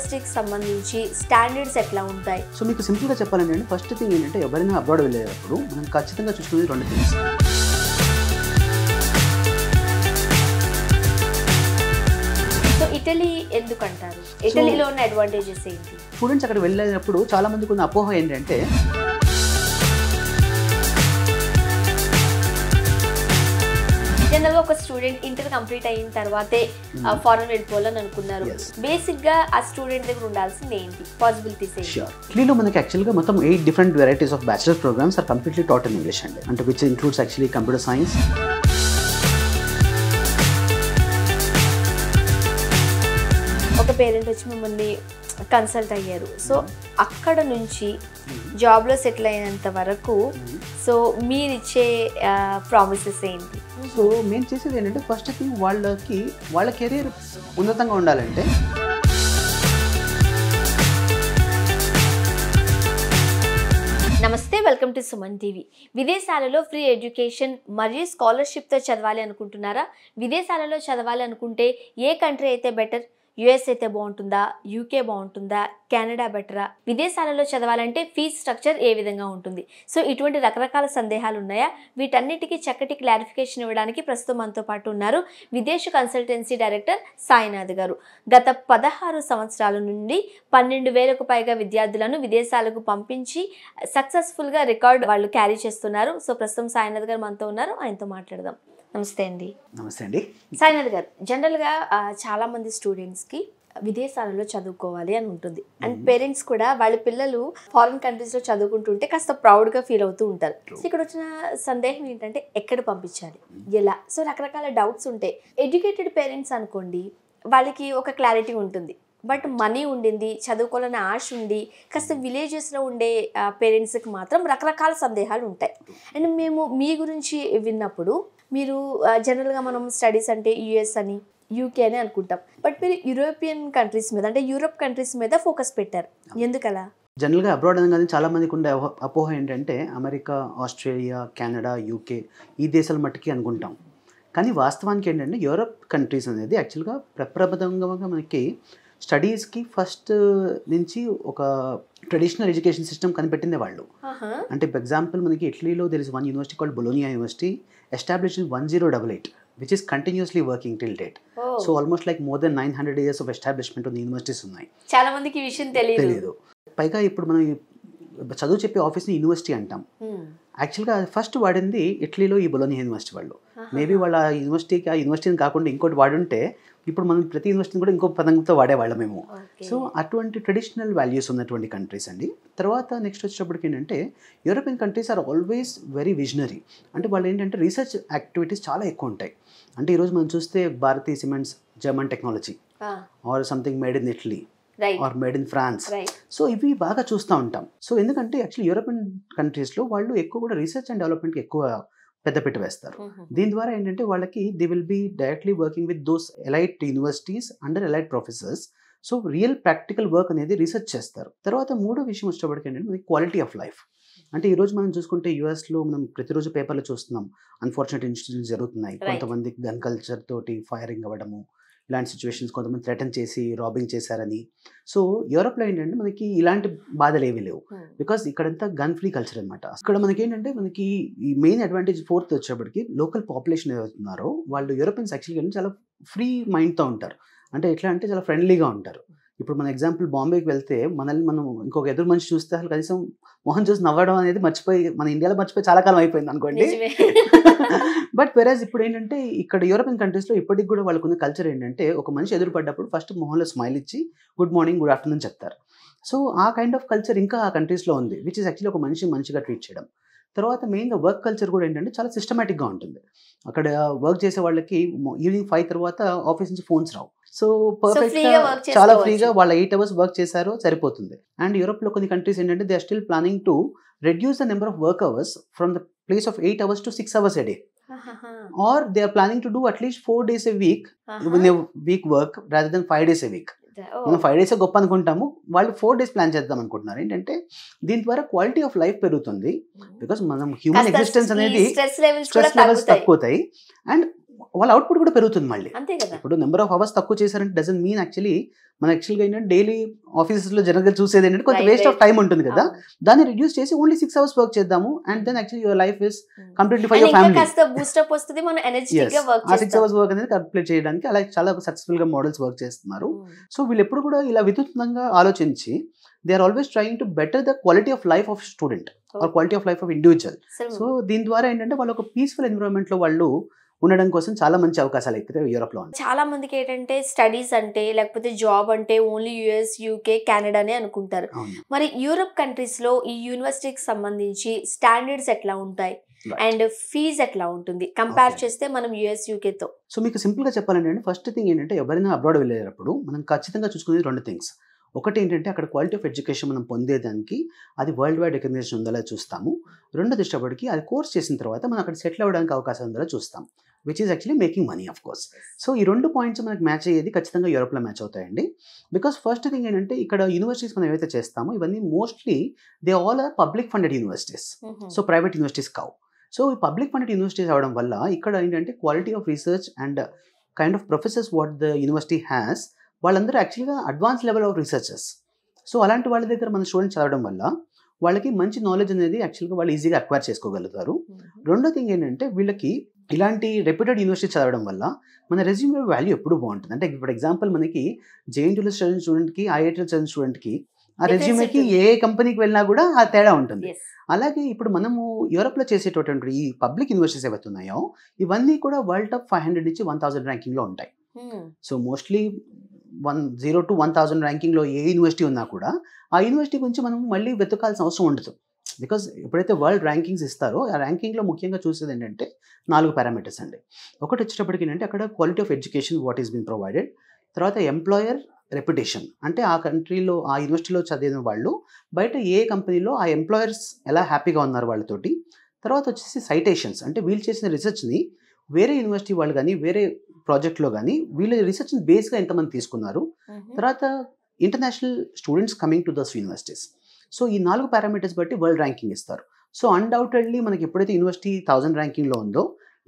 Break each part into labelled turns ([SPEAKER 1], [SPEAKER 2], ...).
[SPEAKER 1] ఇండస్ట్రీకి సంబంధించి స్టాండర్డ్స్ ఎట్లా ఉంటాయి?
[SPEAKER 2] సో మీకు సింపుల్గా చెప్పాలంటే ఫస్ట్ థింగ్ ఏంటంటే ఎవరైనా అబ్రాడ్ వెళ్ళేటప్పుడు మనం ఖచ్చితంగా చూసుకునేది 2 థింగ్స్.
[SPEAKER 1] సో ఇటలీ ఎందుకంటారు? ఇటలీలో ఉన్న అడ్వాంటేజెస్ ఏంటి?
[SPEAKER 2] స్టూడెంట్స్ అక్కడ వెళ్ళేటప్పుడు చాలా మందికి ఉన్న అపోహ ఏంటంటే
[SPEAKER 1] జనరల్గా ఒక స్టూడెంట్ ఇంటర్ కంప్లీట్ అయిన తర్వాతే ఫారెన్ వెళ్ళిపోవాలని అనుకున్నారు. బేసిక్ గా ఆ స్టూడెంట్ దగ్గర ఉండాల్సింది ఏంటి? పాసిబిలిటీస్ ఏంటి?
[SPEAKER 2] ఇటలీలో మనకి యాక్చువల్గా మొత్తం 8 different varieties of bachelor programmes are completely taught in English అండి. అంటే which includes actually computer science,
[SPEAKER 1] ఒక పేరెంట్ వచ్చి మిమ్మల్ని కన్సల్ట్ అయ్యారు. సో అక్కడ నుంచి జాబ్లో సెటిల్ అయినంత వరకు సో మీరిచ్చే ప్రామిసెస్ ఏంటి?
[SPEAKER 2] సో మేము చేసేది ఏంటంటే ఫస్ట్ థింగ్ వాళ్ళ కెరీర్ ఉన్నతంగా ఉండాలంటే
[SPEAKER 1] నమస్తే, వెల్కమ్ టు సుమన్ టీవీ. విదేశాలలో ఫ్రీ ఎడ్యుకేషన్ మరియు స్కాలర్షిప్తో చదవాలి అనుకుంటున్నారా? విదేశాలలో చదవాలి అనుకుంటే ఏ కంట్రీ అయితే బెటర్? యుఎస్ అయితే బాగుంటుందా? యూకే బాగుంటుందా? కెనడా బెటరా? విదేశాలలో చదవాలంటే ఫీజ్ స్ట్రక్చర్ ఏ విధంగా ఉంటుంది? సో ఇటువంటి రకరకాల సందేహాలు ఉన్నాయా? వీటన్నిటికీ చక్కటి క్లారిఫికేషన్ ఇవ్వడానికి ప్రస్తుతం మనతో పాటు ఉన్నారు విదేశీ కన్సల్టెన్సీ డైరెక్టర్ సాయినాథ్ గారు. గత 16 సంవత్సరాల నుండి 12,000కు పైగా విద్యార్థులను విదేశాలకు పంపించి సక్సెస్ఫుల్గా రికార్డ్ వాళ్ళు క్యారీ చేస్తున్నారు. సో ప్రస్తుతం సాయినాథ్ గారు మనతో ఉన్నారు, ఆయనతో మాట్లాడదాం. నమస్తే అండి.
[SPEAKER 2] నమస్తే అండి.
[SPEAKER 1] సాయినాథ్ గారు, జనరల్గా చాలా మంది స్టూడెంట్స్కి విదేశాలలో చదువుకోవాలి అని ఉంటుంది. అండ్ పేరెంట్స్ కూడా వాళ్ళ పిల్లలు ఫారిన్ కంట్రీస్లో చదువుకుంటుంటే కాస్త ప్రౌడ్గా ఫీల్ అవుతూ ఉంటారు. ఇక్కడ వచ్చిన సందేహం ఏంటంటే ఎక్కడ పంపించాలి, ఎలా? సో రకరకాల డౌట్స్ ఉంటాయి. ఎడ్యుకేటెడ్ పేరెంట్స్ అనుకోండి, వాళ్ళకి ఒక క్లారిటీ ఉంటుంది. బట్ మనీ ఉండింది, చదువుకోవాలని ఆశ ఉండి కాస్త విలేజెస్లో ఉండే పేరెంట్స్కి మాత్రం రకరకాల సందేహాలు ఉంటాయి. అండ్ మేము మీ గురించి విన్నప్పుడు మీరు జనరల్గా మనం స్టడీస్ అంటే యుఎస్ అని యూకే అని అనుకుంటాం, బట్ మీరు యూరోపియన్ కంట్రీస్ మీద అంటే యూరోప్ కంట్రీస్ మీద ఫోకస్ పెట్టారు. ఎందుకలా?
[SPEAKER 2] జనరల్గా అబ్రాడ్ అనగానే చాలా మందికి ఉండే అపోహ ఏంటంటే అమెరికా, ఆస్ట్రేలియా, కెనడా, యూకే ఈ దేశాల మట్టుకి అనుకుంటాం. కానీ వాస్తవానికి ఏంటంటే యూరోప్ కంట్రీస్ అనేది యాక్చువల్గా ప్రప్రథమంగా మనకి స్టడీస్కి ఫస్ట్ నుంచి ఒక ట్రెడిషనల్ ఎడ్యుకేషన్ సిస్టమ్ కనిపెట్టిందే వాళ్ళు. అంటే ఫర్ ఎగ్జాంపుల్ మనకి ఇటలీలో there is one university called Bologna university established in 1088 which is continuously working till date. So almost like more than 900 years of establishment on the universities ఉన్నాయి.
[SPEAKER 1] చాలా మందికి ఈ విషయం తెలియదు.
[SPEAKER 2] పైగా ఇప్పుడు మనం చదువు చెప్పే ఆఫీస్ని యూనివర్సిటీ అంటాం. యాక్చువల్గా ఫస్ట్ వాడింది ఇటలీలో ఈ బొలోనియా యూనివర్సిటీ వాళ్ళు. మేబీ వాళ్ళ యూనివర్సిటీని కాకుండా ఇంకోటి వాడుంటే ఇప్పుడు మనం ప్రతి యూనివర్సిటీని కూడా ఇంకో పదంతో వాడేవాళ్ళం మేము. సో అటువంటి ట్రెడిషనల్ వాల్యూస్ ఉన్నటువంటి కంట్రీస్ అండి. తర్వాత నెక్స్ట్ వచ్చేటప్పటికి ఏంటంటే European countries are always very visionary. అంటే వాళ్ళు ఏంటంటే రీసెర్చ్ యాక్టివిటీస్ చాలా ఎక్కువ ఉంటాయి. అంటే ఈరోజు మనం చూస్తే భారతీయ cements German technology or something made in Italy or made in France. So ఇవి బాగా చూస్తూ ఉంటాం. సో ఎందుకంటే యాక్చువల్లీ యూరోపియన్ కంట్రీస్లో వాళ్ళు ఎక్కువ కూడా రీసెర్చ్ అండ్ డెవలప్మెంట్కి ఎక్కువ పెద్దపీట వేస్తారు. దీని ద్వారా ఏంటంటే వాళ్ళకి they will be directly working with those elite universities under elite professors. So real practical work అనేది రీసెర్చ్ చేస్తారు. తర్వాత మూడో విషయం వచ్చేటప్పటికి ఏంటంటే మనకి క్వాలిటీ ఆఫ్ లైఫ్. అంటే ఈరోజు మనం చూసుకుంటే యూఎస్లో మనం ప్రతిరోజు పేపర్లో చూస్తున్నాం అన్ఫార్చునేట్ ఇన్సిడెంట్స్ జరుగుతున్నాయి. కొంతమందికి గన్ కల్చర్ తోటి ఫైరింగ్ అవ్వడము, ఇలాంటి సిచ్యువేషన్స్, కొంతమంది థ్రెటన్ చేసి రాబింగ్ చేశారని. సో యూరోప్లో ఏంటంటే మనకి ఇలాంటి బాధలు ఏమీ లేవు, బికాస్ ఇక్కడంతా గన్ ఫ్రీ కల్చర్ అనమాట. ఇక్కడ మనకి ఏంటంటే మనకి ఈ మెయిన్ అడ్వాంటేజ్ ఫోర్త్ వచ్చేప్పటికి లోకల్ పాపులేషన్ ఏవవుతున్నారో వాళ్ళు యూరోపియన్స్ యాక్చువల్గా చాలా ఫ్రీ మైండ్తో ఉంటారు. అంటే ఎట్లా అంటే చాలా ఫ్రెండ్లీగా ఉంటారు. ఇప్పుడు మన ఎగ్జాంపుల్ బాంబేకి వెళ్తే మనల్ని మనం ఇంకొక ఎదురు మనిషి చూస్తే అసలు కనీసం మొహం చూసి నవ్వడం అనేది మర్చిపోయి మన ఇండియాలో మర్చిపోయి చాలా కాలం అయిపోయింది అనుకోండి. బట్ వెరాజ్ ఇప్పుడు ఏంటంటే ఇక్కడ యూరోపియన్ కంట్రీస్లో ఇప్పటికి కూడా వాళ్ళకున్న కల్చర్ ఏంటంటే ఒక మనిషి ఎదురుపడ్డప్పుడు ఫస్ట్ మొహంలో స్మైల్ ఇచ్చి గుడ్ మార్నింగ్, గుడ్ ఆఫ్టర్నూన్ చెప్తారు. సో ఆ కైండ్ ఆఫ్ కల్చర్ ఇంకా ఆ కంట్రీస్లో ఉంది, విచ్ ఇస్ యాక్చువల్లీ ఒక మనిషిగా ట్రీట్ చేయడం. తర్వాత మెయిన్గా వర్క్ కల్చర్ కూడా ఏంటంటే చాలా సిస్టమేటిక్గా ఉంటుంది. అక్కడ వర్క్ చేసే వాళ్ళకి ఈవినింగ్ 5 తర్వాత ఆఫీస్ నుంచి ఫోన్స్ రావు. సో పర్ఫెక్ట్గా చాలా ఫ్రీగా వాళ్ళ 8 hours వర్క్ చేశారో సరిపోతుంది. అండ్ యూరోప్లో కొన్ని కంట్రీస్ ఏంటంటే they are still planning to reduce the number of work hours from the place of 8 hours to 6 hours a day. Or they are planning to do at least 4 days a week in a week work rather than 5 days a week. మనం 5 days గొప్ప అనుకుంటాము, వాళ్ళు 4 days plan చేద్దాం అనుకుంటున్నారు. ఏంటంటే దీని ద్వారా quality of life పెరుగుతుంది, బికాస్ మనం హ్యూమన్ ఎగ్జిస్టెన్స్ అనేది స్ట్రెస్ లెవెల్స్ తక్కువతాయి. అండ్ వాళ్ళ అవుట్పుట్ కూడా పెరుగుతుంది మళ్ళీ.
[SPEAKER 1] అంతే కదా.
[SPEAKER 2] ఇప్పుడు నెంబర్ ఆఫ్ అవర్స్ తక్కువ చేశారంటే డజన్ మీన్ యాక్చువల్లీ మన యాక్చువల్గా ఏంటంటే డైలీ ఆఫీసెస్లో జనరల్గా చూసేది ఏంటంటే కొంత వేస్ట్ ఆఫ్ టైం ఉంటుంది కదా, దాన్ని రిడ్యూస్ చేసి ఓన్లీ 6 hours వర్క్ చేద్దాము and then actually your life is completely for your family.
[SPEAKER 1] కాస్త బూస్టప్ వస్తుంది, మనం ఎనర్జెటిక్ గా వర్క్
[SPEAKER 2] ఆ 6 hours వర్క్ అనేది కంప్లీట్ చేయడానికి అలా చాలా సక్సెస్ఫుల్ గా మోడల్స్ వర్క్ చేస్తున్నారు. సో వీళ్ళు ఎప్పుడు కూడా ఇలా వినూత్నంగా ఆలోచించి they are always trying to better the quality of life of student or quality of life of individual. So దీని ద్వారా ఏంటంటే వాళ్ళు ఒక పీస్ఫుల్ ఎన్విరాన్మెంట్ లో వాళ్ళు ఉండడం కోసం చాలా మంచి అవకాశాలు అయితే యూరోప్ లో ఉన్నాయి.
[SPEAKER 1] చాలా మందికి ఏంటంటే స్టడీస్ అంటే లేకపోతే జాబ్ అంటే ఓన్లీ యుఎస్, యూకే, కెనడానే అనుకుంటారు. మరి యూరోప్ కంట్రీస్ లో ఈ యూనివర్సిటీకి సంబంధించి స్టాండర్డ్స్ ఎట్లా ఉంటాయి అండ్ ఫీజ్ ఎట్లా ఉంటుంది కంపేర్ చేస్తే మనం యుఎస్, యూకే తో?
[SPEAKER 2] సో మీకు సింపుల్ గా చెప్పాలంటే ఫస్ట్ థింగ్ ఏంటంటే ఎవరైనా అబ్రాడ్ వెళ్ళేటప్పుడు మనం ఖచ్చితంగా చూసుకునేది 2 things. ఒకటి ఏంటంటే అక్కడ క్వాలిటీ ఆఫ్ ఎడ్యుకేషన్ మనం పొందేదానికి అది వరల్డ్ వైడ్ రికగ్నిషన్ ఉందా చూస్తాము. రెండోది ఇష్టపడికి అది కోర్స్ చేసిన తర్వాత మనం అక్కడ సెటిల్ అవ్వడానికి అవకాశం ఉందా చూస్తాం, which is actually making money of course. So ఈ 2 పాయింట్స్ మనకి మ్యాచ్ అయ్యేది ఖచ్చితంగా యూరోప్లో మ్యాచ్ అవుతాయండి. బికాస్ ఫస్ట్ థింగ్ ఏంటంటే ఇక్కడ యూనివర్సిటీస్ మనం ఏవైతే చేస్తామో ఇవన్నీ mostly they all are public funded universities, so private universities కావు. సో ఈ పబ్లిక్ ఫండెడ్ యూనివర్సిటీస్ అవడం వల్ల ఇక్కడ ఏంటంటే quality of research and kind of professors what the university has వాళ్ళందరూ యాక్చువల్గా advance level of researchers. So అలాంటి వాళ్ళ దగ్గర మన స్టూడెంట్స్ చదవడం వల్ల వాళ్ళకి మంచి నాలెడ్జ్ అనేది యాక్చువల్గా వాళ్ళు ఈజీగా అక్వైర్ చేసుకోగలుగుతారు. రెండో థింగ్ ఏంటంటే వీళ్ళకి ఇలాంటి రెప్యూటెడ్ యూనివర్సిటీ చదవడం వల్ల మన రెజ్యూమే వాల్యూ ఎప్పుడు బాగుంటుంది. అంటే ఫర్ ఎగ్జాంపుల్ మనకి జేఎన్టీయూలో చదివిన స్టూడెంట్కి, ఐఐటీలో చదివిన స్టూడెంట్కి ఆ రెజ్యూమేకి ఏ కంపెనీకి వెళ్ళినా కూడా ఆ తేడా ఉంటుంది. అలాగే ఇప్పుడు మనము యూరోప్లో చేసేటటువంటి ఈ పబ్లిక్ యూనివర్సిటీస్ ఏవైతే ఉన్నాయో ఇవన్నీ కూడా వరల్డ్ టాప్ 500 నుంచి 1000 ర్యాంకింగ్లో ఉంటాయి. సో మోస్ట్లీ 0 to 1000 ర్యాంకింగ్లో ఏ యూనివర్సిటీ ఉన్నా కూడా ఆ యూనివర్సిటీ గురించి మనం మళ్ళీ వెతకాల్సిన అవసరం ఉండదు. బికాజ్ ఎప్పుడైతే వరల్డ్ ర్యాంకింగ్స్ ఇస్తారో ఆ ర్యాంకింగ్లో ముఖ్యంగా చూసేది ఏంటంటే 4 పారామీటర్స్ అండి. ఒకటి వచ్చేటప్పటికి ఏంటంటే అక్కడ quality of education what is been provided, తర్వాత ఎంప్లాయర్ రెప్యుటేషన్ అంటే ఆ కంట్రీలో ఆ యూనివర్సిటీలో చదివిన వాళ్ళు బయట ఏ కంపెనీలో ఆ ఎంప్లాయర్స్ ఎలా హ్యాపీగా ఉన్నారు వాళ్ళతోటి, తర్వాత వచ్చేసి సైటేషన్స్ అంటే వీళ్ళు చేసిన రీసెర్చ్ని వేరే యూనివర్సిటీ వాళ్ళు కానీ వేరే ప్రాజెక్ట్లో కానీ వీళ్ళ రీసెర్చ్ని బేస్గా ఎంతమంది తీసుకున్నారు, తర్వాత international students coming to this universities. So ఈ 4 పారామీటర్స్ బట్టి వరల్డ్ ర్యాంకింగ్ ఇస్తారు. సో అన్డౌటెడ్లీ మనకి ఎప్పుడైతే యూనివర్సిటీ 1000 ర్యాంకింగ్లో ఉందో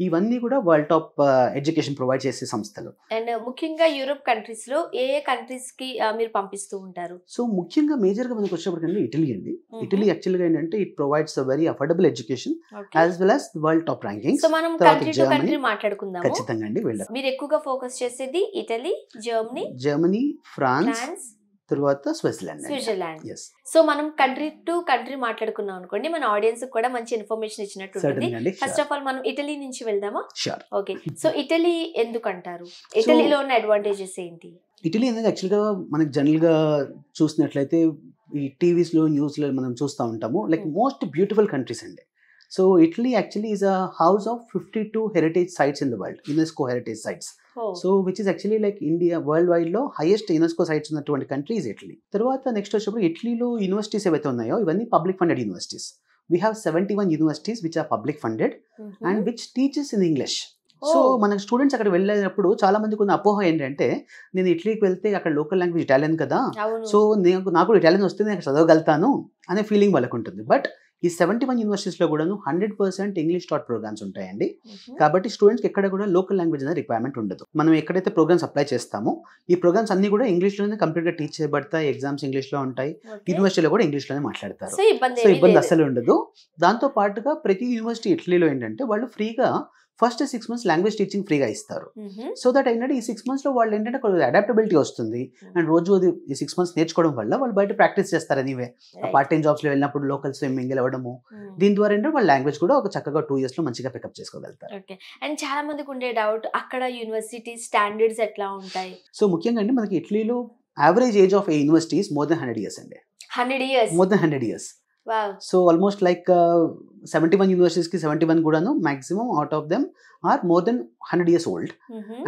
[SPEAKER 2] ఇవన్నీ కూడా వరల్డ్ టాప్ ఎడ్యుకేషన్ ప్రొవైడ్ చేసే సంస్థలు.
[SPEAKER 1] అండ్ ముఖ్యంగా యూరోప్ కంట్రీస్ లో ఏ కంట్రీస్ కి మీరు పంపిస్తూ ఉంటారు?
[SPEAKER 2] సో ముఖ్యంగా మేజర్ గా మనకు వచ్చేప్పటికంటే ఇటలీ అండి. ఇటలీ యాక్చువల్ గా ఏంటంటే it provides a very affordable education as well as world top rankings.
[SPEAKER 1] So మనం కంట్రీ టు కంట్రీ మాట్లాడుకుందాం.
[SPEAKER 2] ఖచ్చితంగా అండి వెళ్ళాం.
[SPEAKER 1] మీరు ఎక్కువగా ఫోకస్ చేసేది ఇటలీ, జర్మనీ,
[SPEAKER 2] ఫ్రాన్స్, తర్వాత స్విట్జర్లాండ్.
[SPEAKER 1] సో మనం కంట్రీ టు కంట్రీ మాట్లాడుకున్నాం అనుకోండి, మన ఆడియన్స్ కూడా మంచి ఇన్ఫర్మేషన్ ఇచ్చినట్టు ఉంటుంది. ఫస్ట్ ఆఫ్ ఆల్ మనం ఇటలీ నుంచి వెళ్దామా? ఓకే. సో ఇటలీ ఎందుకు అంటారు? ఇటలీలో ఉన్న అడ్వాంటేజెస్ ఏంటి?
[SPEAKER 2] ఇటలీ అనేది యాక్చువల్గా మనకి జనరల్గా చూసినట్లయితే ఈ టీవీస్లో న్యూస్లో మనం చూస్తూ ఉంటాము లైక్ మోస్ట్ బ్యూటిఫుల్ కంట్రీస్ అండి. So Italy actually is a house of 52 heritage sites in the world, UNESCO heritage sites. So which is actually like India world wide లో హైయెస్ట్ యునెస్కో సైట్స్ ఉన్నటువంటి కంట్రీ ఇస్ ఇటలీ. తర్వాత next వచ్చేప్పుడు ఇటలీలో universities ఏవైతే ఉన్నాయో ఇవన్నీ public funded universities. We have 71 universities which are public funded and which teaches in English. So మన students అక్కడ వెళ్ళేటప్పుడు చాలా మందికి ఉన్న అపోహ ఏంటంటే నేను ఇటలీకి వెళ్తే అక్కడ లోకల్ లాంగ్వేజ్ ఇటాలియన్ కదా, సో నాకు ఇటాలియన్ వస్తే నేను చదవగలుగుతాను అనే ఫీలింగ్ వాళ్ళకు ఉంటుంది. బట్ ఈ 71 యూనివర్సిటీస్లో కూడా 100% ఇంగ్లీష్ టాట్ ప్రోగ్రామ్స్ ఉంటాయండి. కాబట్టి స్టూడెంట్స్కి ఎక్కడ కూడా లోకల్ లాంగ్వేజ్ అనేది రిక్వైర్మెంట్ ఉండదు. మనం ఎక్కడైతే ప్రోగ్రామ్స్ అప్లై చేస్తామో ఈ ప్రోగ్రామ్స్ అన్ని కూడా ఇంగ్లీష్లోనే కంప్లీట్గా టీచ్ చేయబడతాయి. ఎగ్జామ్స్ ఇంగ్లీష్లో ఉంటాయి, యూనివర్సిటీలో కూడా ఇంగ్లీష్లోనే మాట్లాడతారు. సో ఇబ్బంది అస్సలు ఉండదు. దాంతో పాటుగా ప్రతి యూనివర్సిటీ ఇటలీలో ఏంటంటే వాళ్ళు ఫ్రీగా ఫస్ట్ 6 months లాంగ్వేజ్ టీచింగ్ ఫ్రీగా ఇస్తారు. సో దట్ ఏంటంటే ఈ 6 months లో వాళ్ళు ఏంటంటే అడాప్టబిలిటీ వస్తుంది అండ్ రోజు ఈ 6 months నేర్చుకోవడం వల్ల వాళ్ళు బయట ప్రాక్టీస్ చేస్తారు. ఎనీవే పార్ట్ టైం జాబ్స్ లో వెళ్ళినప్పుడు లోకల్స్ మింగిల్ అవ్వడము, దీని ద్వారా ఏంటంటే వాళ్ళు లాంగ్వేజ్ కూడా ఒక చక్కగా 2 years లో మంచిగా పికప్ చేసుకోగలుగుతారు.
[SPEAKER 1] అండ్ చాలా మందికి ఉండే డౌట్ అక్కడ యూనివర్సిటీ స్టాండర్డ్స్ ఎట్లా ఉంటాయి?
[SPEAKER 2] సో ముఖ్యంగా అండి మనకి ఇటలీలో average age of a university is more than 100 years అండి.
[SPEAKER 1] 100 years?
[SPEAKER 2] More than 100 years. So almost like 71 యూనివర్సిటీస్కి 71 కూడాను maximum out of them are more than 100 years old.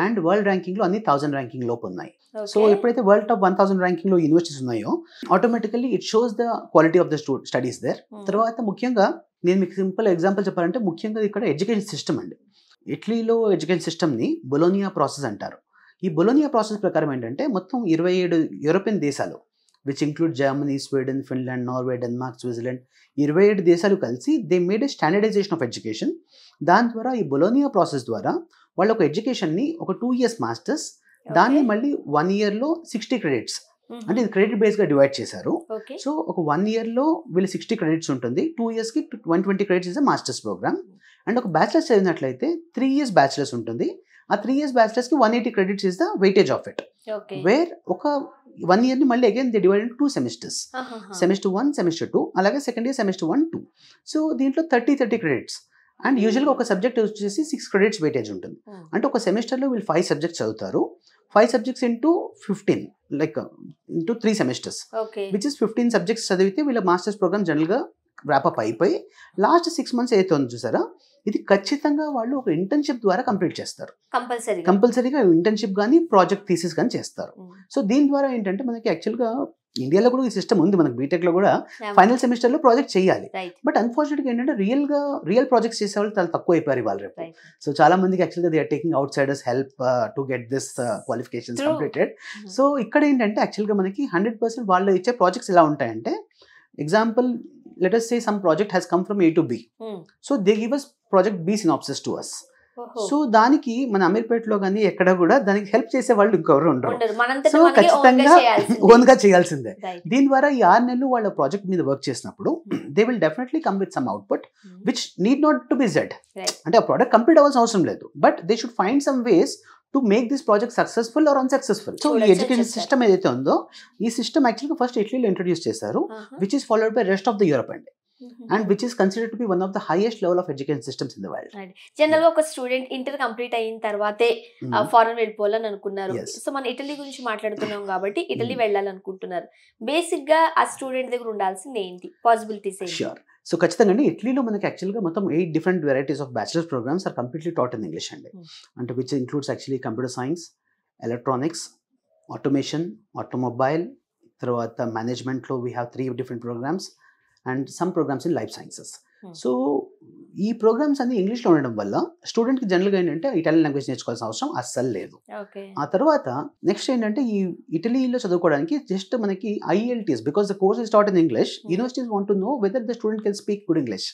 [SPEAKER 2] And world ranking లో అన్ని 1000 ర్యాంకింగ్ లోపు ఉన్నాయి. సో ఎప్పుడైతే వరల్డ్ టాప్ 1000 ర్యాంకింగ్ లో యూనివర్సిటీస్ ఉన్నాయో automatically it shows the quality of the studies there. తర్వాత ముఖ్యంగా నేను మీకు సింపుల్ ఎగ్జాంపుల్ చెప్పాలంటే ముఖ్యంగా ఇక్కడ ఎడ్యుకేషన్ సిస్టమ్ అండి. ఇటలీలో ఎడ్యుకేషన్ సిస్టమ్ని బొలోనియా ప్రాసెస్ అంటారు. ఈ బొలోనియా ప్రాసెస్ ప్రకారం ఏంటంటే మొత్తం 27 యూరోపియన్ దేశాలు which include Germany, Sweden, Finland, Norway, Denmark, Switzerland 27 దేశాలు కలిసి they made a standardization of education. దాని ద్వారా ఈ బొలోనియా ప్రాసెస్ ద్వారా వాళ్ళు ఒక ఎడ్యుకేషన్ని ఒక 2 years మాస్టర్స్, దాన్ని మళ్ళీ 1 yearలో 60 credits, అంటే ఇది క్రెడిట్ బేస్గా డివైడ్ చేశారు. సో ఒక 1 yearలో వీళ్ళు 60 credits ఉంటుంది, 2 yearsకి 120 credits is masters program. And ఒక బ్యాచిలర్స్ చదివినట్లయితే 3 years బ్యాచిలర్స్ ఉంటుంది. ఆ 3 years బ్యాచిలర్స్కి 180 credits is the weightage of it. Where ఒక 1 yearని మళ్ళీ again they divide in 2 semesters, semester 1, semester 2, అలాగే సెకండ్ ఇయర్ semester 1, 2. సో దీంట్లో 30 credits. అండ్ యూజువల్గా ఒక సబ్జెక్ట్ వచ్చేసి 6 credits వెయిటేజ్ ఉంటుంది. అంటే ఒక సెమిస్టర్లో వీళ్ళు 5 subjects చదువుతారు. 5 subjects into 15, like into 3 semesters, which is 15 subjects చదివితే వీళ్ళ మాస్టర్స్ ప్రోగ్రామ్ జనరల్గా ర్యాపప్ అయిపోయి లాస్ట్ 6 months ఏదైతే ఉందో చూసారా, ఇది ఖచ్చితంగా వాళ్ళు ఒక ఇంటర్న్షిప్ ద్వారా కంప్లీట్ చేస్తారు. కంపల్సరీగా ఇంటర్న్షిప్ కానీ ప్రాజెక్ట్ థీసిస్ కానీ చేస్తారు. సో దీని ద్వారా ఏంటంటే మనకి యాక్చువల్గా ఇండియాలో కూడా ఈ సిస్టమ్ ఉంది, మనకి బీటెక్లో కూడా ఫైనల్ సెమిస్టర్లో ప్రాజెక్ట్ చేయాలి. బట్ అన్ఫార్చునేట్గా ఏంటంటే రియల్ ప్రాజెక్ట్స్ చేసేవాళ్ళు చాలా తక్కువ అయిపోయారు ఇవాళ రేపు. సో చాలా మందికి యాక్చువల్గా they are taking outsiders help to get this qualifications completed. So ఇక్కడ ఏంటంటే యాక్చువల్గా మనకి 100% వాళ్ళు ఇచ్చే ప్రాజెక్ట్స్ ఎలా ఉంటాయంటే, example let us say some project has come from A to B. So they give us project B synopsis to us. So దానికి మన అమీర్పేటలో కానీ ఎక్కడ కూడా దానికి హెల్ప్ చేసే వాళ్ళు ఇంకెవరు ఉండరు. సో ఖచ్చితంగా ఓన్గా చేయాల్సిందే. దీని ద్వారా ఈ 6 నెలలు వాళ్ళ ప్రాజెక్ట్ మీద వర్క్ చేసినప్పుడు they will definitely come with some output which need not to be Z. అంటే ఆ ప్రోడక్ట్ కంప్లీట్ అవ్వాల్సిన అవసరం లేదు, but they should find some ways to make this project successful or unsuccessful. So ఈ education system ఏదైతే ఉందో, ఈ system యాక్చువల్గా ఫస్ట్ ఇటలీలో ఇంట్రొడ్యూస్ చేశారు, which is followed by rest of the Europe అండి. And which is considered to be one of the highest level of education systems in the world.
[SPEAKER 1] General గా ఒక student inter complete అయిన తర్వాతే foreign వెళ్ళిపోవాలని అనుకున్నారు. So మన Italy గురించి మాట్లాడుతున్నాం కాబట్టి ఇటలీ వెళ్ళాలనుకుంటున్నారు. బేసిక్ గా ఆ స్టూడెంట్ దగ్గర ఉండాల్సింది ఏంటి, పాసిబిలిటీస్ ఏంటి?
[SPEAKER 2] షూర్. సో ఖచ్చితంగా అండి, ఇటలీలో మనకి యాక్చువల్గా మొత్తం 8 different varieties of bachelor's programs are completely taught in English అండి. అంటే which includes actually computer science, electronics, automation, automobile, తర్వాత మేనేజ్మెంట్లో we have 3 different programs and some programs in life sciences. So ఈ ప్రోగ్రామ్స్ అన్ని ఇంగ్లీష్లో ఉండడం వల్ల స్టూడెంట్కి జనరల్గా ఏంటంటే ఇటాలియన్ లాంగ్వేజ్ నేర్చుకోవాల్సిన అవసరం అస్సలు లేదు. ఆ తర్వాత నెక్స్ట్ ఏంటంటే ఈ ఇటలీలో చదువుకోవడానికి జస్ట్ మనకి IELTS, because the course is taught in English, universities want to know whether the student can speak good English.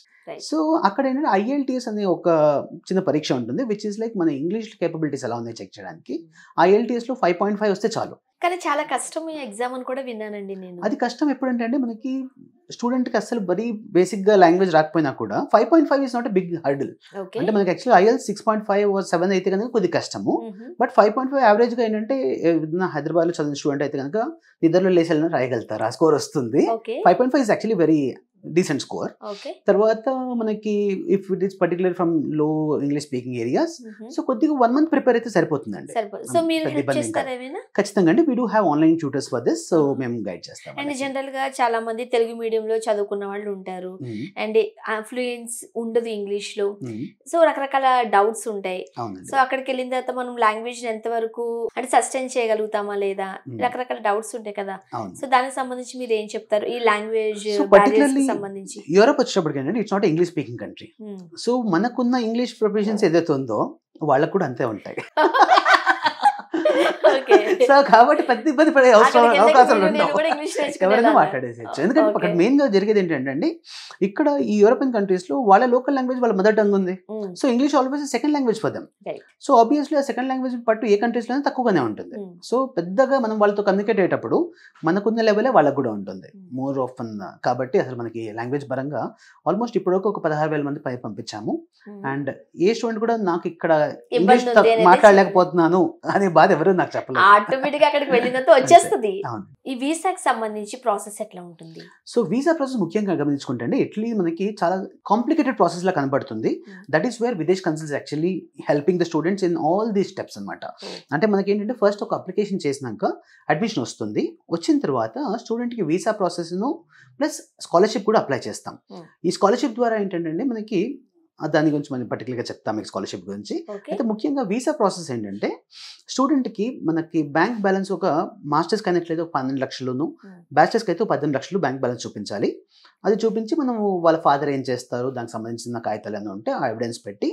[SPEAKER 2] So అక్కడ ఏంటంటే IELTS అనే ఒక చిన్న పరీక్ష ఉంటుంది, విచ్ ఇస్ లైక్ మన ఇంగ్లీష్ కేపబిలిటీస్ ఎలా ఉన్నాయో చెక్ చేయడానికి. IELTSలో 5.5 వస్తే చాలు.
[SPEAKER 1] కానీ చాలా కష్టం ఈ ఎగ్జామ్ అని కూడా విన్నానండి నేను.
[SPEAKER 2] అది కష్టం ఎప్పుడంటే అండి, మనకి స్టూడెంట్కి అసలు వెరీ బేసిక్గా లాంగ్వేజ్ రాకపోయినా కూడా 5.5 is not a big hurdle. అంటే మనకి యాక్చువల్లీ IELTS 6.5 or 7 అయితే కనుక కొద్దిగా కష్టము, బట్ 5.5 యావరేజ్గా ఏంటంటే హైదరాబాద్లో చదివిన స్టూడెంట్ అయితే కనుక నిద్రలో లేసి వెళ్ళినా రాయగలుగుతారు, ఆ స్కోర్ వస్తుంది. 5.5 is actually very decent score. తర్వాత మనకి if it is particular from లో ఇంగ్లీష్ స్పీకింగ్ ఏరియాస్, సో కొద్దిగా 1 month ప్రిపేర్ అయితే సరిపోతుందండి. ఖచ్చితంగా అండి, we do have online tutors for this, so మేము గైడ్ చేస్తాం.
[SPEAKER 1] అండ్ జనరల్ గా చాలా మంది తెలుగు మీడియం లో చదువుకున్న వాళ్ళు ఉంటారు, అండ్ ఫ్లూయెన్స్ ఉండదు ఇంగ్లీష్ లో, సో రకరకాల డౌట్స్ ఉంటాయి. సో అక్కడికి వెళ్ళిన తర్వాత మనం లాంగ్వేజ్ ఎంత వరకు అంటే సస్టైన్ చేయగలుగుతామా లేదా, రకరకాల డౌట్స్ ఉంటాయి కదా. సో దానికి సంబంధించి మీరు ఏం చెప్తారు ఈ లాంగ్వేజ్ సంబంధించి?
[SPEAKER 2] యూరోప్ వచ్చేటప్పటికి ఏంటంటే it's not English speaking country. So మనకున్న ఇంగ్లీష్ ప్రిపరేషన్స్ ఏదైతే ఉందో వాళ్ళకు కూడా అంతే ఉంటాయి. సో కాబట్టి పెద్ద ఇబ్బంది పడే అవకాశాలు ఉండవు, ఎవరైనా మాట్లాడేసేయచ్చు. ఎందుకంటే అక్కడ మెయిన్ గా జరిగేది ఏంటంటే, ఇక్కడ ఈ యూరోపియన్ కంట్రీస్ లో వాళ్ళ లోకల్ లాంగ్వేజ్ వాళ్ళ మదర్ టంగ్ ఉంది. So English always second language for them. So obviously ఆ సెకండ్ లాంగ్వేజ్ పట్టు ఏ కంట్రీస్ లోనే తక్కువగానే ఉంటుంది. సో పెద్దగా మనం వాళ్ళతో కమ్యూనికేట్ అయ్యేటప్పుడు మనకున్న లెవెలే వాళ్ళకు కూడా ఉంటుంది మోర్ ఆఫ్. కాబట్టి అసలు మనకి లాంగ్వేజ్ పరంగా ఆల్మోస్ట్ ఇప్పటివరకు ఒక 16,000 మంది పై పంపించాము. అండ్ ఏ స్టూడెంట్ కూడా నాకు ఇక్కడ ఇంగ్లీష్ మాట్లాడలేకపోతున్నాను అనే బాధ ఎవరు నాకు చెప్పలేదు.
[SPEAKER 1] ఆటోమేటిక్ అక్కడికి వెళ్ళినంత వచ్చేస్తుంది. ఈ వీసాకి సంబంధించి ప్రాసెస్ ఎట్లా ఉంటుంది?
[SPEAKER 2] సో వీసా ప్రాసెస్ ముఖ్యంగా గమనించుకుంటే అండి, ఇటలీ మనకి చాలా కాంప్లికేటెడ్ ప్రాసెస్ లా కనబడుతుంది. That is where Videsh consuls actually helping the students in all these steps అనమాట. అంటే మనకి ఏంటంటే ఫస్ట్ ఒక అప్లికేషన్ చేసినాక అడ్మిషన్ వస్తుంది, వచ్చిన తర్వాత స్టూడెంట్కి వీసా ప్రాసెస్ను ప్లస్ స్కాలర్షిప్ కూడా అప్లై చేస్తాం. ఈ స్కాలర్షిప్ ద్వారా ఏంటంటే మనకి దాని గురించి మనం పర్టికులర్గా చెప్తాం మీకు స్కాలర్షిప్ గురించి. అయితే ముఖ్యంగా వీసా ప్రాసెస్ ఏంటంటే స్టూడెంట్కి మనకి బ్యాంక్ బ్యాలెన్స్ ఒక మాస్టర్స్కి అయినట్లయితే ఒక 12 లక్షలను, బ్యాచిలర్స్కి అయితే 18 లక్షలు బ్యాంక్ బ్యాలెన్స్ చూపించాలి. అది చూపించి మనము వాళ్ళ ఫాదర్ ఏం చేస్తారు దానికి సంబంధించిన కాగితాలు ఏమైనా ఉంటే ఆ ఎవిడెన్స్ పెట్టి